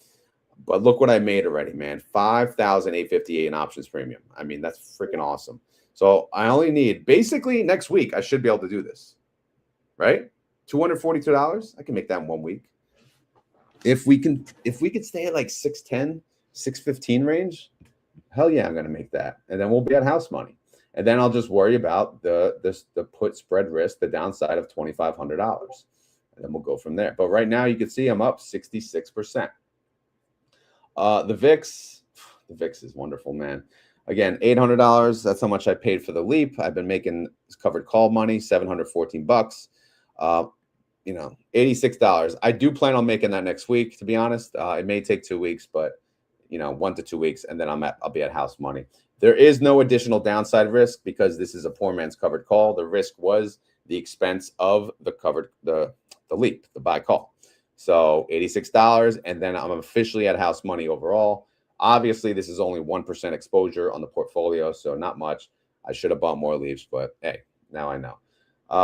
But look what I made already, man. $5,858 in options premium. I mean, that's freaking awesome. So I only need, basically next week, I should be able to do this, right? $242. I can make that in 1 week. If we could stay at like 610, 615 range, hell yeah, I'm gonna make that. And then we'll be at house money. And then I'll just worry about the put spread risk, the downside of $2,500. And then we'll go from there. But right now you can see I'm up 66%. The VIX is wonderful, man. Again, $800. That's how much I paid for the leap. I've been making covered call money, $714. You know, $86. I do plan on making that next week, to be honest. It may take 2 weeks, but you know, 1 to 2 weeks, and then I'll be at house money. There is no additional downside risk because this is a poor man's covered call. The risk was the expense of the leap, the buy call. So $86, and then I'm officially at house money overall. Obviously, this is only 1% exposure on the portfolio, so not much. I should have bought more leaps, but hey, now I know.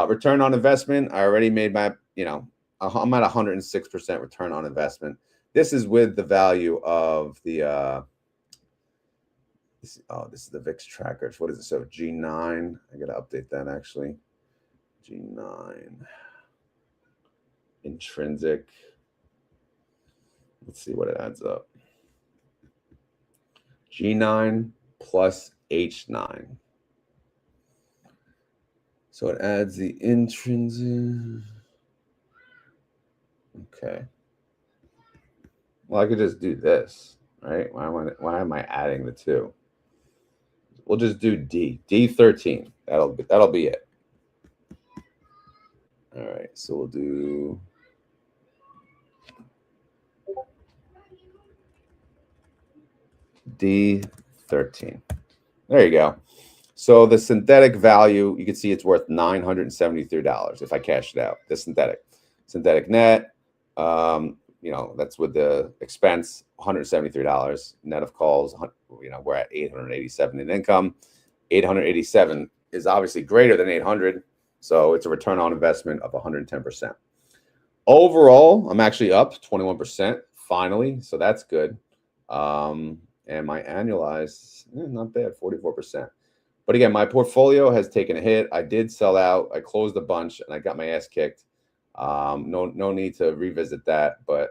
Return on investment, I already made my, you know, I'm at 106% return on investment. This is with the value of the, this is the VIX trackers. What is it? So G9, I got to update that actually. G9, intrinsic. Let's see what it adds up. G9 plus H9. So it adds the intrinsic. Okay. Well, I could just do this, right? Why am I adding the two? We'll just do D13. That'll be it. All right, so we'll do D13. There you go. So the synthetic value, you can see it's worth $973 if I cash it out. The synthetic net, you know, that's with the expense, $173 net of calls. You know, we're at 887 in income. 887 is obviously greater than 800, so it's a return on investment of 110%. Overall, I'm actually up 21% finally, so that's good. And my annualized, not bad, 44%. But again, my portfolio has taken a hit. I did sell out. I closed a bunch, and I got my ass kicked. No need to revisit that. But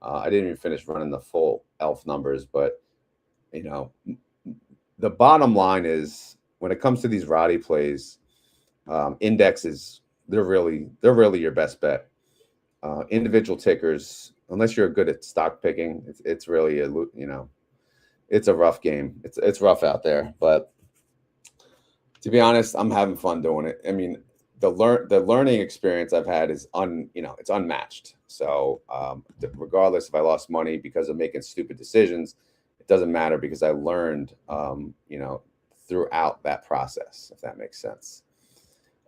I didn't even finish running the full ELF numbers. But you know, the bottom line is when it comes to these RODY plays, indexes, they're really your best bet. Individual tickers, unless you're good at stock picking, it's really a, you know, it's a rough game. It's rough out there, but to be honest, I'm having fun doing it. I mean, the learning experience I've had is it's unmatched. So regardless if I lost money because of making stupid decisions, it doesn't matter because I learned, you know, throughout that process, if that makes sense.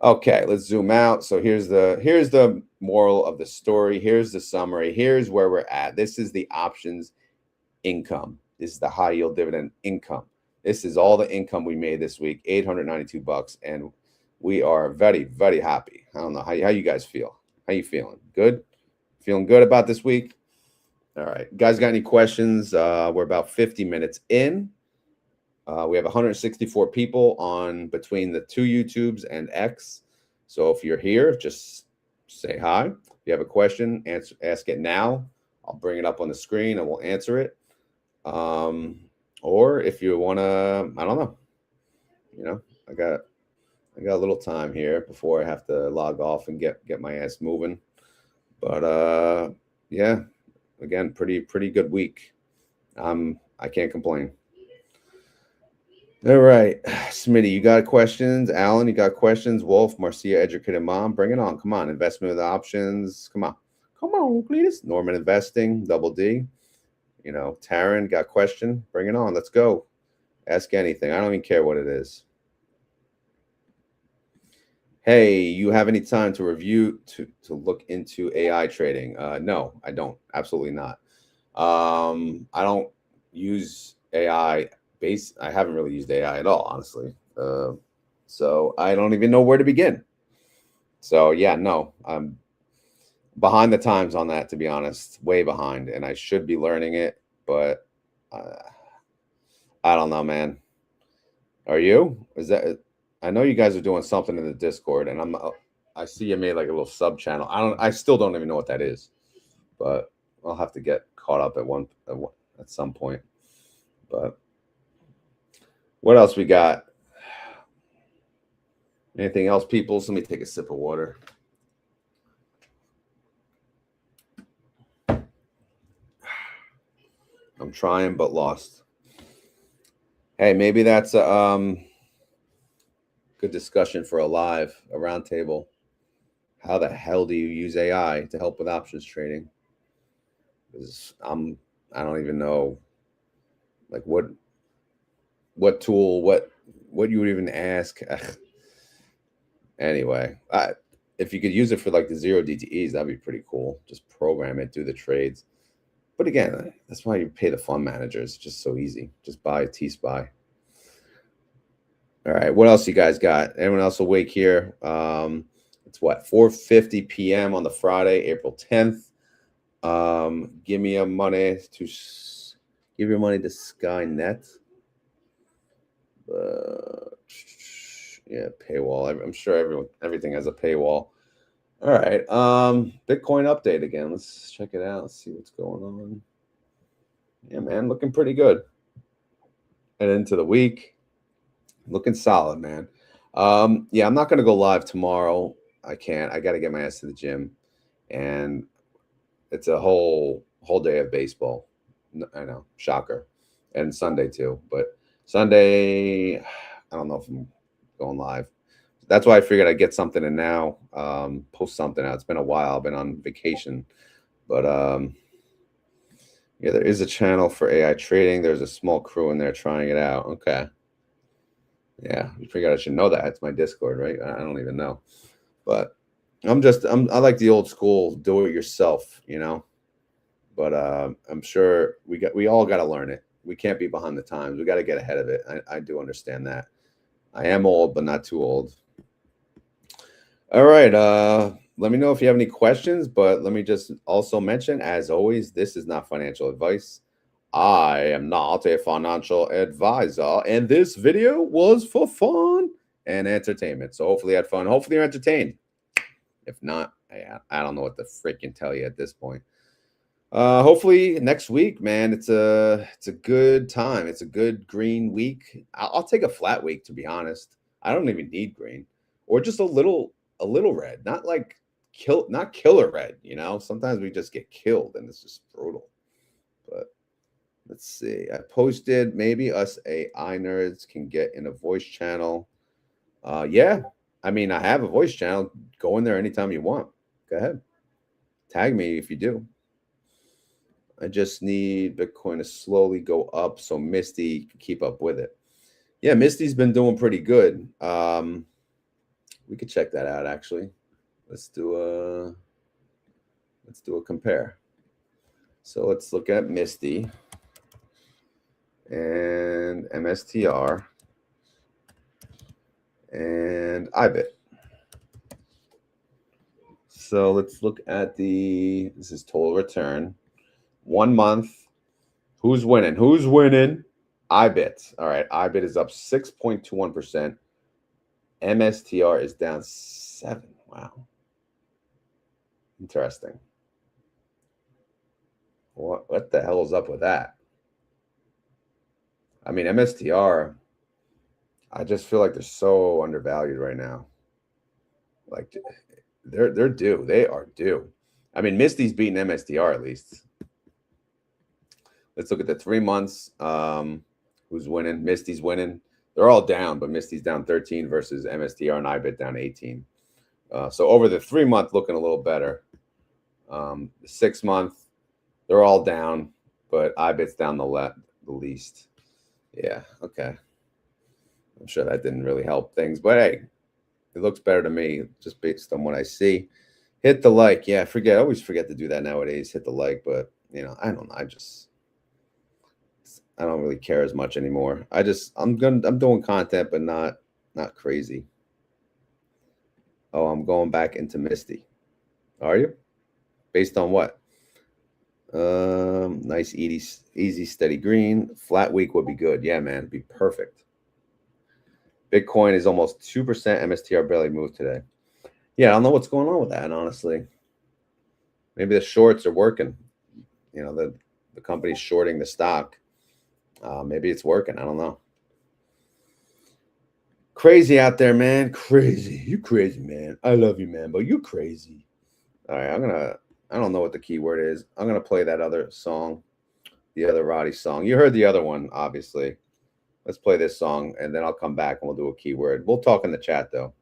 Okay, let's zoom out. So here's the moral of the story. Here's the summary. Here's where we're at. This is the options income. This is the high yield dividend income. This is all the income we made this week, $892, and we are very, very happy. I don't know how you guys feel. How you feeling? Good? Feeling good about this week? All right. Guys, got any questions? We're about 50 minutes in. We have 164 people on between the two YouTubes and X. So if you're here, just say hi. If you have a question, ask it now. I'll bring it up on the screen and we'll answer it. Or if you want to, I don't know, you know, I got a little time here before I have to log off and get my ass moving. But yeah, again, pretty good week. I can't complain. All right, Smitty, you got questions? Alan, you got questions? Wolf, Marcia, educated mom, bring it on. Come on, investment with options. Come on, please. Norman investing, Double D. You know, Taryn got question. Bring it on. Let's go. Ask anything. I don't even care what it is. Hey, you have any time to review to look into AI trading? No, I don't. Absolutely not. I don't use AI I haven't really used AI at all, honestly. So I don't even know where to begin. So yeah, no, I'm behind the times on that, to be honest, way behind, and I should be learning it, but I don't know, man. Are you? Is that? I know you guys are doing something in the Discord, and I see you made like a little sub channel. I still don't even know what that is, but I'll have to get caught up at some point. But what else we got? Anything else, people? So let me take a sip of water. I'm trying, but lost. Hey, maybe that's a good discussion for a roundtable. How the hell do you use AI to help with options trading? Because I don't even know, like what tool, what you would even ask. Anyway, if you could use it for like the zero DTEs, that'd be pretty cool. Just program it, do the trades. But again, that's why you pay the fund managers. It's just so easy. Just buy T-SPY. All right, what else you guys got? Anyone else awake here? It's what, 4:50 p.m. on the Friday, April 10th. Give your money to Skynet. Yeah, paywall. I'm sure everything has a paywall. All right. Bitcoin update again. Let's check it out. Let's see what's going on. Yeah, man, looking pretty good. And into the week, looking solid, man. Yeah, I'm not gonna go live tomorrow. I can't. I got to get my ass to the gym, and it's a whole day of baseball. I know, shocker, and Sunday too. But Sunday, I don't know if I'm going live. That's why I figured I'd get something in now, post something out. It's been a while. I've been on vacation, but yeah, there is a channel for AI trading. There's a small crew in there trying it out. Okay. Yeah, you figured I should know that. It's my Discord, right? I don't even know. But I like the old school, do it yourself, you know. But I'm sure we all got to learn it. We can't be behind the times. We got to get ahead of it. I do understand that. I am old, but not too old. All right. Let me know if you have any questions, but let me just also mention, as always, this is not financial advice. I am not a financial advisor, and this video was for fun and entertainment. So hopefully you had fun. Hopefully you're entertained. If not, I don't know what to freaking tell you at this point. Hopefully next week, man, it's a good time. It's a good green week. I'll take a flat week, to be honest. I don't even need green, or just a little red, not like not killer red. You know, sometimes we just get killed, and it's just brutal. But let's see. I posted maybe us AI nerds can get in a voice channel. Yeah, I mean, I have a voice channel. Go in there anytime you want. Go ahead. Tag me if you do. I just need Bitcoin to slowly go up so Misty can keep up with it. Yeah, Misty's been doing pretty good. We could check that out, actually. Let's do a compare. So let's look at Misty and MSTR and IBIT. So let's look at this is total return. 1 month. Who's winning? Who's winning? IBIT. All right. IBIT is up 6.21%. MSTR is down 7. Wow. Interesting. What the hell is up with that? I mean, MSTR, I just feel like they're so undervalued right now. Like they're due. They are due. I mean, Misty's beating MSTR at least. Let's look at the 3 months. Who's winning? Misty's winning They're all down, but Misty's down 13 versus MSTR and IBIT down 18. So over the 3-month, looking a little better. The 6-month, they're all down, but IBIT's down the least. Yeah, okay. I'm sure that didn't really help things, but hey, it looks better to me just based on what I see. Hit the like. Yeah, I always forget to do that nowadays. Hit the like, but you know, I don't know. I don't really care as much anymore. I'm doing content, but not crazy. Oh, I'm going back into Misty. Are you? Based on what? Nice, easy, steady green. Flat week would be good. Yeah, man, it'd be perfect. Bitcoin is almost 2%. MSTR barely moved today. Yeah, I don't know what's going on with that, honestly. Maybe the shorts are working. You know, the company's shorting the stock. Maybe it's working. I don't know. Crazy out there, man. Crazy. You crazy, man. I love you, man, but you crazy. All right, I don't know what the keyword is. I'm going to play that other song, the other Roddy song. You heard the other one, obviously. Let's play this song, and then I'll come back, and we'll do a keyword. We'll talk in the chat, though.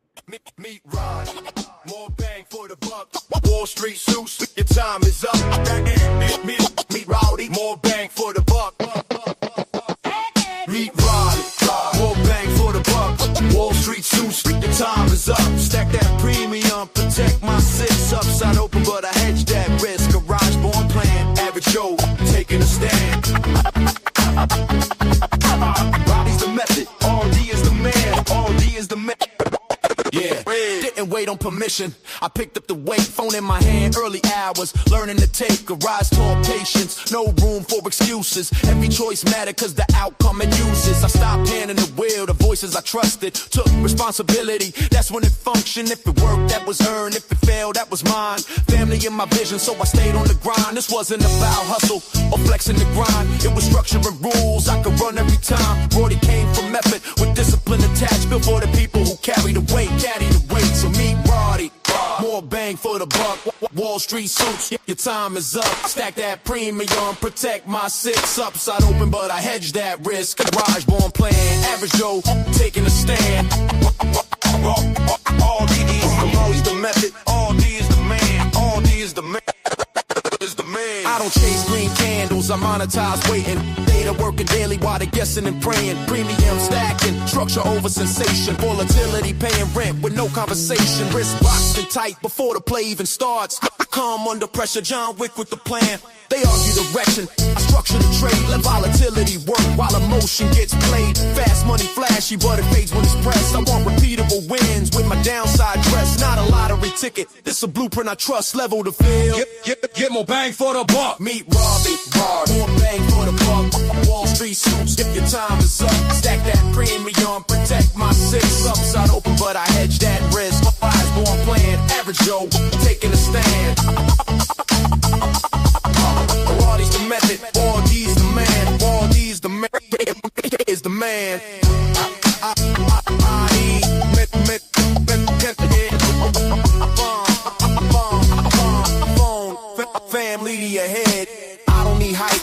Meet Rod, more bang for the buck. Wall Street suits, your time is up. Meet Rowdy, more bang for the buck. Meet Rod, more bang for the buck. Wall Street suits, your time is up. Stack that premium, protect my 6 upside open, but I hedge that risk. Garage born plan, average Joe taking a stand. Roddy's the method, RD is the man, RD is the man. Yeah, didn't wait on permission. I picked up the weight, phone in my hand, early hours, learning to take a rise toward patience. No room for excuses. Every choice mattered cause the outcome it uses. I stopped handing the wheel, the voices I trusted, took responsibility. That's when it functioned. If it worked, that was earned. If it failed, that was mine. Family in my vision, so I stayed on the grind. This wasn't about hustle or flexing the grind. It was structure and rules I could run every time. RODY came from method with discipline attached. Built for the people who carry the weight. So meet Roddy, more bang for the buck. Wall Street suits, your time is up. Stack that premium, protect my 6 upside open, but I hedge that risk. Garage born plan, average Joe taking a stand. All D is the method, all D is the man, all D is the man. I don't chase green candles, I monetize waiting. Data working daily while they guessing and praying. Premium stacking, structure over sensation. Volatility paying rent with no conversation. Wrist boxed and tight before the play even starts. Calm under pressure, John Wick with the plan. They argue direction, I structure the trade. Let volatility work while emotion gets played. Fast money flashy, but it fades when it's pressed. I want repeatable wins with my downside dress. Not a lottery ticket, this a blueprint I trust. Level the field, get more bang for the buck. Meet Roddy, more bang for the buck. Wall Street suits, if your time is up. Stack that premium, protect my 6 upside open, but I hedge that risk. Eyes born playing, average Joe taking a stand. RODY's the method, RD's the man, RD's the man, is the man. Family to your head. I don't need hype,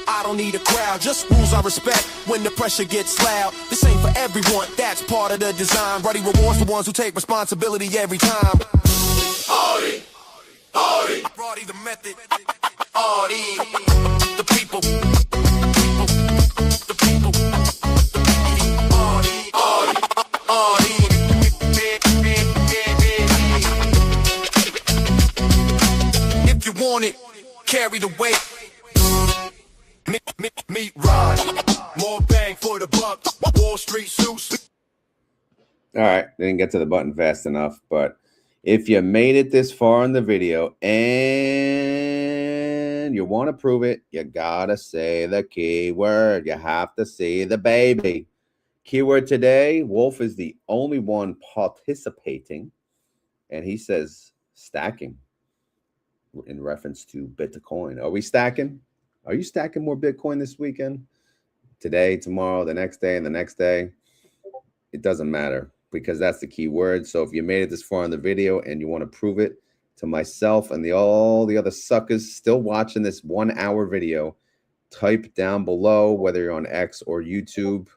I don't need a crowd. Just rules I respect when the pressure gets loud. This ain't for everyone, that's part of the design. RODY rewards the ones who take responsibility every time. RODY, RODY the method. RODY, the people, the people, RODY, RODY. If you want it, carry the weight. Meet Rod, more bang for the buck. Wall Street suits. All right, didn't get to the button fast enough, but if you made it this far in the video and you want to prove it, you gotta say the keyword. You have to say the baby. Keyword today, Wolf is the only one participating, and he says stacking in reference to Bitcoin. Are we stacking? Are you stacking more Bitcoin this weekend? Today, tomorrow, the next day, and the next day? It doesn't matter because that's the key word. So if you made it this far in the video and you want to prove it to myself and all the other suckers still watching this 1 hour video, type down below whether you're on X or YouTube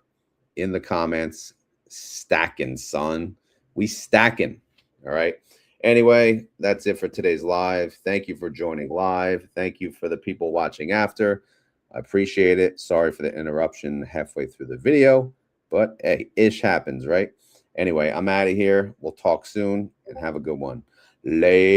in the comments. Stacking, son. We stacking. All right. Anyway, that's it for today's live. Thank you for joining live. Thank you for the people watching after. I appreciate it. Sorry for the interruption halfway through the video, but hey, ish happens, right? Anyway, I'm out of here. We'll talk soon and have a good one. Later.